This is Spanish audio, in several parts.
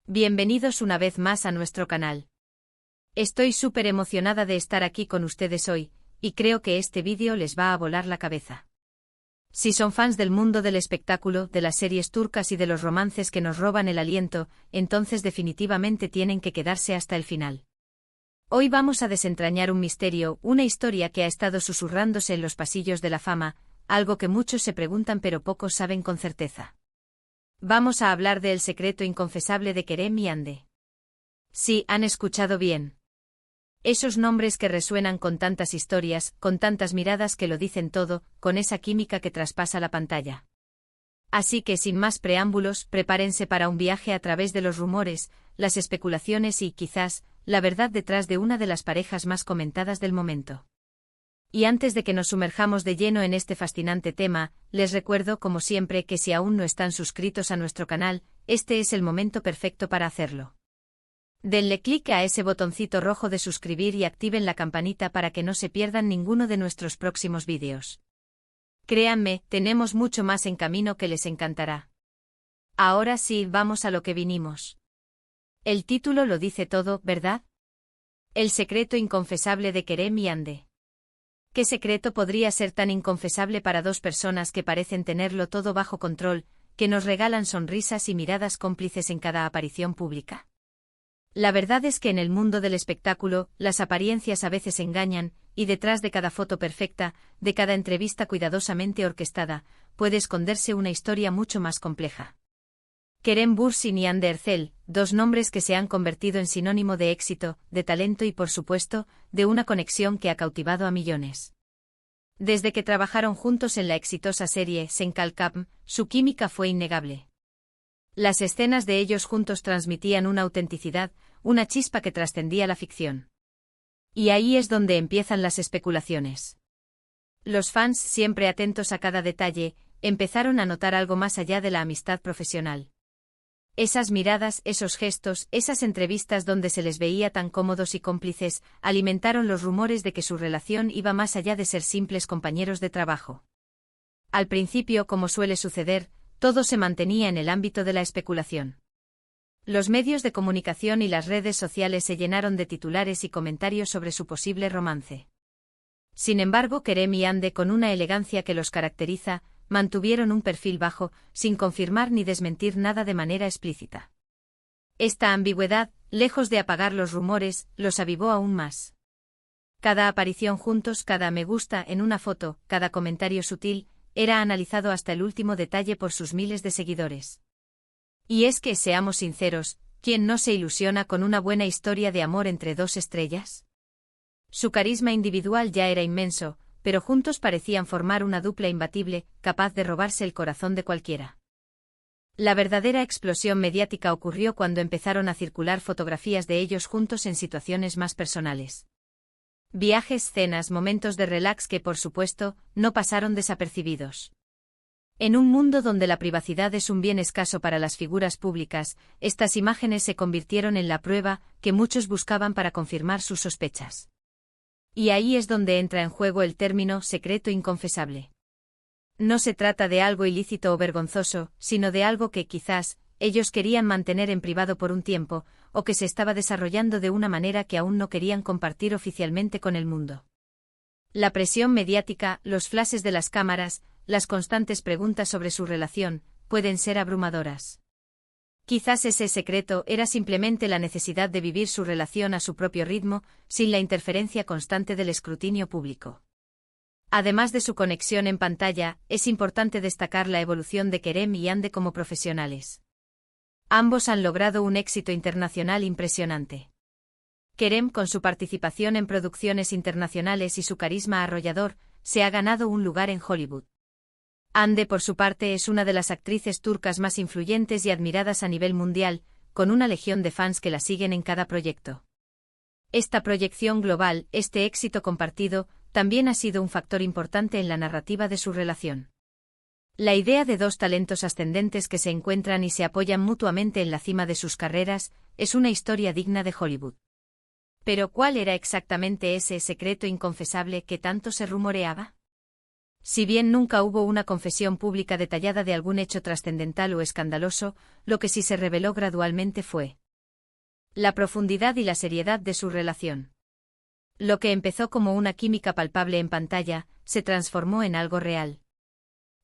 Bienvenidos una vez más a nuestro canal. Estoy súper emocionada de estar aquí con ustedes hoy, y creo que este vídeo les va a volar la cabeza. Si son fans del mundo del espectáculo, de las series turcas y de los romances que nos roban el aliento, entonces definitivamente tienen que quedarse hasta el final. Hoy vamos a desentrañar un misterio, una historia que ha estado susurrándose en los pasillos de la fama, algo que muchos se preguntan pero pocos saben con certeza. Vamos a hablar de El secreto inconfesable de Kerem y Hande. Sí, han escuchado bien. Esos nombres que resuenan con tantas historias, con tantas miradas que lo dicen todo, con esa química que traspasa la pantalla. Así que sin más preámbulos, prepárense para un viaje a través de los rumores, las especulaciones y, quizás, la verdad detrás de una de las parejas más comentadas del momento. Y antes de que nos sumerjamos de lleno en este fascinante tema, les recuerdo como siempre que si aún no están suscritos a nuestro canal, este es el momento perfecto para hacerlo. Denle clic a ese botoncito rojo de suscribir y activen la campanita para que no se pierdan ninguno de nuestros próximos vídeos. Créanme, tenemos mucho más en camino que les encantará. Ahora sí, vamos a lo que vinimos. El título lo dice todo, ¿verdad? El secreto inconfesable de Kerem y Hande. ¿Qué secreto podría ser tan inconfesable para dos personas que parecen tenerlo todo bajo control, que nos regalan sonrisas y miradas cómplices en cada aparición pública? La verdad es que en el mundo del espectáculo, las apariencias a veces engañan, y detrás de cada foto perfecta, de cada entrevista cuidadosamente orquestada, puede esconderse una historia mucho más compleja. Kerem Bürsin y Hande Erçel, dos nombres que se han convertido en sinónimo de éxito, de talento y por supuesto, de una conexión que ha cautivado a millones. Desde que trabajaron juntos en la exitosa serie Sen Kalkam, su química fue innegable. Las escenas de ellos juntos transmitían una autenticidad, una chispa que trascendía la ficción. Y ahí es donde empiezan las especulaciones. Los fans, siempre atentos a cada detalle, empezaron a notar algo más allá de la amistad profesional. Esas miradas, esos gestos, esas entrevistas donde se les veía tan cómodos y cómplices, alimentaron los rumores de que su relación iba más allá de ser simples compañeros de trabajo. Al principio, como suele suceder, todo se mantenía en el ámbito de la especulación. Los medios de comunicación y las redes sociales se llenaron de titulares y comentarios sobre su posible romance. Sin embargo, Kerem y Hande, con una elegancia que los caracteriza, mantuvieron un perfil bajo, sin confirmar ni desmentir nada de manera explícita. Esta ambigüedad, lejos de apagar los rumores, los avivó aún más. Cada aparición juntos, cada me gusta en una foto, cada comentario sutil, era analizado hasta el último detalle por sus miles de seguidores. Y es que, seamos sinceros, ¿quién no se ilusiona con una buena historia de amor entre dos estrellas? Su carisma individual ya era inmenso, pero juntos parecían formar una dupla imbatible, capaz de robarse el corazón de cualquiera. La verdadera explosión mediática ocurrió cuando empezaron a circular fotografías de ellos juntos en situaciones más personales. Viajes, cenas, momentos de relax que, por supuesto, no pasaron desapercibidos. En un mundo donde la privacidad es un bien escaso para las figuras públicas, estas imágenes se convirtieron en la prueba que muchos buscaban para confirmar sus sospechas. Y ahí es donde entra en juego el término secreto inconfesable. No se trata de algo ilícito o vergonzoso, sino de algo que, quizás, ellos querían mantener en privado por un tiempo, o que se estaba desarrollando de una manera que aún no querían compartir oficialmente con el mundo. La presión mediática, los flashes de las cámaras, las constantes preguntas sobre su relación, pueden ser abrumadoras. Quizás ese secreto era simplemente la necesidad de vivir su relación a su propio ritmo, sin la interferencia constante del escrutinio público. Además de su conexión en pantalla, es importante destacar la evolución de Kerem y Hande como profesionales. Ambos han logrado un éxito internacional impresionante. Kerem, con su participación en producciones internacionales y su carisma arrollador, se ha ganado un lugar en Hollywood. Hande, por su parte, es una de las actrices turcas más influyentes y admiradas a nivel mundial, con una legión de fans que la siguen en cada proyecto. Esta proyección global, este éxito compartido, también ha sido un factor importante en la narrativa de su relación. La idea de dos talentos ascendentes que se encuentran y se apoyan mutuamente en la cima de sus carreras, es una historia digna de Hollywood. Pero ¿cuál era exactamente ese secreto inconfesable que tanto se rumoreaba? Si bien nunca hubo una confesión pública detallada de algún hecho trascendental o escandaloso, lo que sí se reveló gradualmente fue la profundidad y la seriedad de su relación. Lo que empezó como una química palpable en pantalla, se transformó en algo real.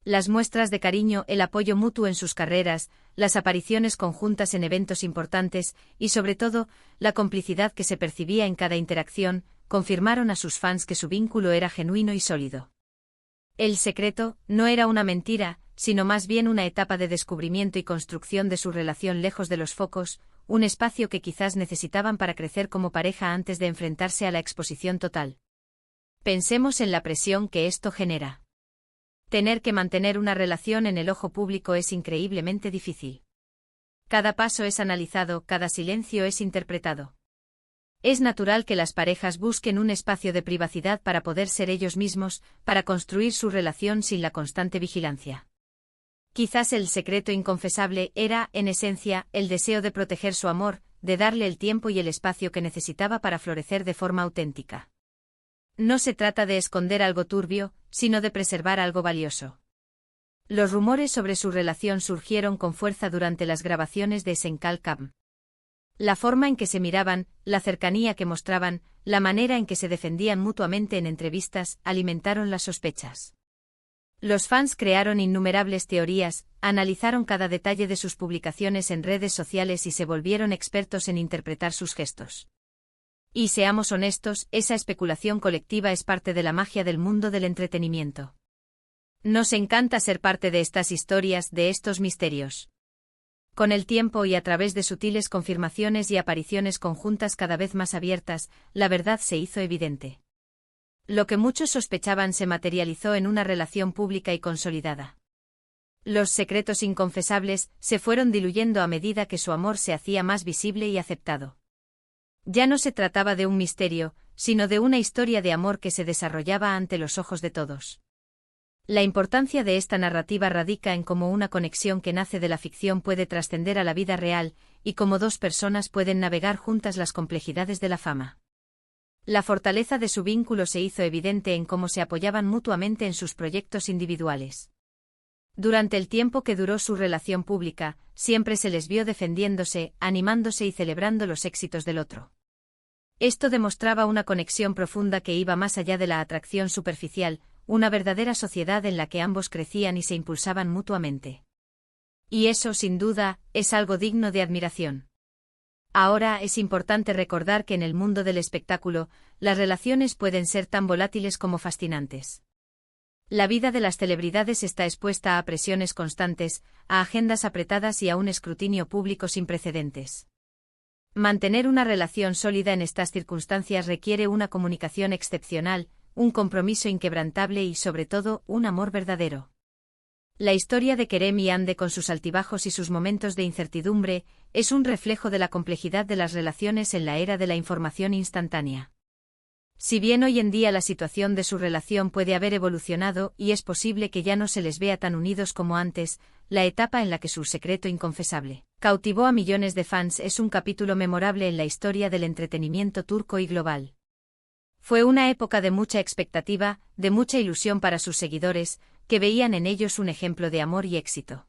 Las muestras de cariño, el apoyo mutuo en sus carreras, las apariciones conjuntas en eventos importantes y, sobre todo, la complicidad que se percibía en cada interacción, confirmaron a sus fans que su vínculo era genuino y sólido. El secreto no era una mentira, sino más bien una etapa de descubrimiento y construcción de su relación lejos de los focos, un espacio que quizás necesitaban para crecer como pareja antes de enfrentarse a la exposición total. Pensemos en la presión que esto genera. Tener que mantener una relación en el ojo público es increíblemente difícil. Cada paso es analizado, cada silencio es interpretado. Es natural que las parejas busquen un espacio de privacidad para poder ser ellos mismos, para construir su relación sin la constante vigilancia. Quizás el secreto inconfesable era, en esencia, el deseo de proteger su amor, de darle el tiempo y el espacio que necesitaba para florecer de forma auténtica. No se trata de esconder algo turbio, sino de preservar algo valioso. Los rumores sobre su relación surgieron con fuerza durante las grabaciones de Esencial Camp. La forma en que se miraban, la cercanía que mostraban, la manera en que se defendían mutuamente en entrevistas, alimentaron las sospechas. Los fans crearon innumerables teorías, analizaron cada detalle de sus publicaciones en redes sociales y se volvieron expertos en interpretar sus gestos. Y seamos honestos, esa especulación colectiva es parte de la magia del mundo del entretenimiento. Nos encanta ser parte de estas historias, de estos misterios. Con el tiempo y a través de sutiles confirmaciones y apariciones conjuntas cada vez más abiertas, la verdad se hizo evidente. Lo que muchos sospechaban se materializó en una relación pública y consolidada. Los secretos inconfesables se fueron diluyendo a medida que su amor se hacía más visible y aceptado. Ya no se trataba de un misterio, sino de una historia de amor que se desarrollaba ante los ojos de todos. La importancia de esta narrativa radica en cómo una conexión que nace de la ficción puede trascender a la vida real, y cómo dos personas pueden navegar juntas las complejidades de la fama. La fortaleza de su vínculo se hizo evidente en cómo se apoyaban mutuamente en sus proyectos individuales. Durante el tiempo que duró su relación pública, siempre se les vio defendiéndose, animándose y celebrando los éxitos del otro. Esto demostraba una conexión profunda que iba más allá de la atracción superficial, una verdadera sociedad en la que ambos crecían y se impulsaban mutuamente. Y eso, sin duda, es algo digno de admiración. Ahora es importante recordar que en el mundo del espectáculo, las relaciones pueden ser tan volátiles como fascinantes. La vida de las celebridades está expuesta a presiones constantes, a agendas apretadas y a un escrutinio público sin precedentes. Mantener una relación sólida en estas circunstancias requiere una comunicación excepcional, un compromiso inquebrantable y, sobre todo, un amor verdadero. La historia de Kerem y Hande, con sus altibajos y sus momentos de incertidumbre, es un reflejo de la complejidad de las relaciones en la era de la información instantánea. Si bien hoy en día la situación de su relación puede haber evolucionado y es posible que ya no se les vea tan unidos como antes, la etapa en la que su secreto inconfesable cautivó a millones de fans es un capítulo memorable en la historia del entretenimiento turco y global. Fue una época de mucha expectativa, de mucha ilusión para sus seguidores, que veían en ellos un ejemplo de amor y éxito.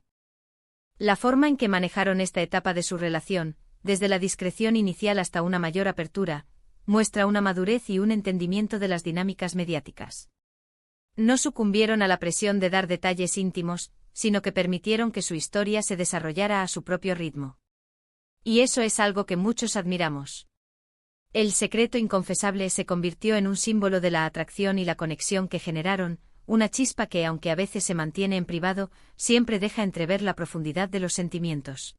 La forma en que manejaron esta etapa de su relación, desde la discreción inicial hasta una mayor apertura, muestra una madurez y un entendimiento de las dinámicas mediáticas. No sucumbieron a la presión de dar detalles íntimos, sino que permitieron que su historia se desarrollara a su propio ritmo. Y eso es algo que muchos admiramos. El secreto inconfesable se convirtió en un símbolo de la atracción y la conexión que generaron, una chispa que, aunque a veces se mantiene en privado, siempre deja entrever la profundidad de los sentimientos.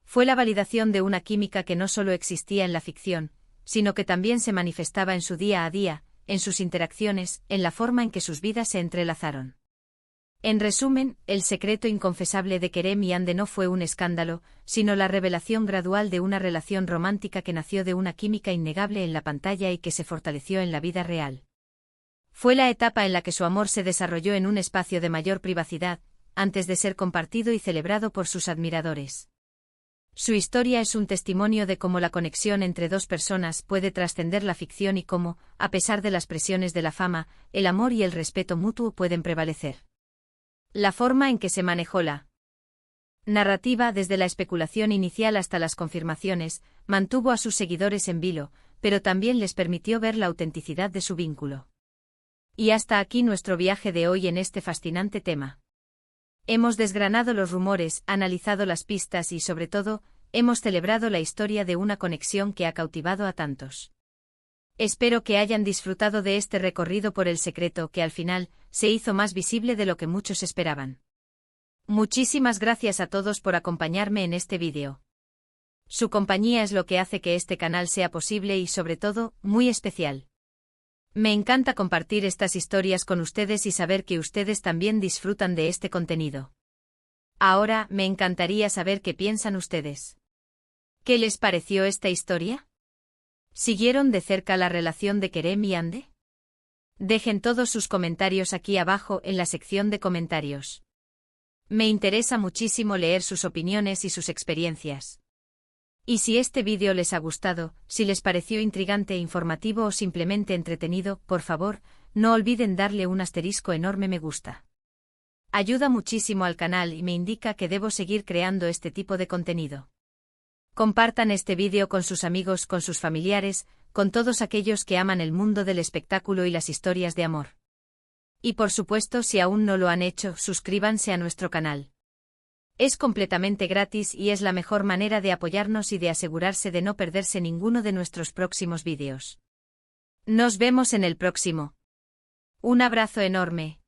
Fue la validación de una química que no solo existía en la ficción, sino que también se manifestaba en su día a día, en sus interacciones, en la forma en que sus vidas se entrelazaron. En resumen, el secreto inconfesable de Kerem y Hande no fue un escándalo, sino la revelación gradual de una relación romántica que nació de una química innegable en la pantalla y que se fortaleció en la vida real. Fue la etapa en la que su amor se desarrolló en un espacio de mayor privacidad, antes de ser compartido y celebrado por sus admiradores. Su historia es un testimonio de cómo la conexión entre dos personas puede trascender la ficción y cómo, a pesar de las presiones de la fama, el amor y el respeto mutuo pueden prevalecer. La forma en que se manejó la narrativa, desde la especulación inicial hasta las confirmaciones, mantuvo a sus seguidores en vilo, pero también les permitió ver la autenticidad de su vínculo. Y hasta aquí nuestro viaje de hoy en este fascinante tema. Hemos desgranado los rumores, analizado las pistas y, sobre todo, hemos celebrado la historia de una conexión que ha cautivado a tantos. Espero que hayan disfrutado de este recorrido por el secreto que al final se hizo más visible de lo que muchos esperaban. Muchísimas gracias a todos por acompañarme en este vídeo. Su compañía es lo que hace que este canal sea posible y, sobre todo, muy especial. Me encanta compartir estas historias con ustedes y saber que ustedes también disfrutan de este contenido. Ahora, me encantaría saber qué piensan ustedes. ¿Qué les pareció esta historia? ¿Siguieron de cerca la relación de Kerem y Hande? Dejen todos sus comentarios aquí abajo en la sección de comentarios. Me interesa muchísimo leer sus opiniones y sus experiencias. Y si este vídeo les ha gustado, si les pareció intrigante e informativo o simplemente entretenido, por favor, no olviden darle un asterisco enorme me gusta. Ayuda muchísimo al canal y me indica que debo seguir creando este tipo de contenido. Compartan este vídeo con sus amigos, con sus familiares, con todos aquellos que aman el mundo del espectáculo y las historias de amor. Y por supuesto, si aún no lo han hecho, suscríbanse a nuestro canal. Es completamente gratis y es la mejor manera de apoyarnos y de asegurarse de no perderse ninguno de nuestros próximos vídeos. Nos vemos en el próximo. Un abrazo enorme.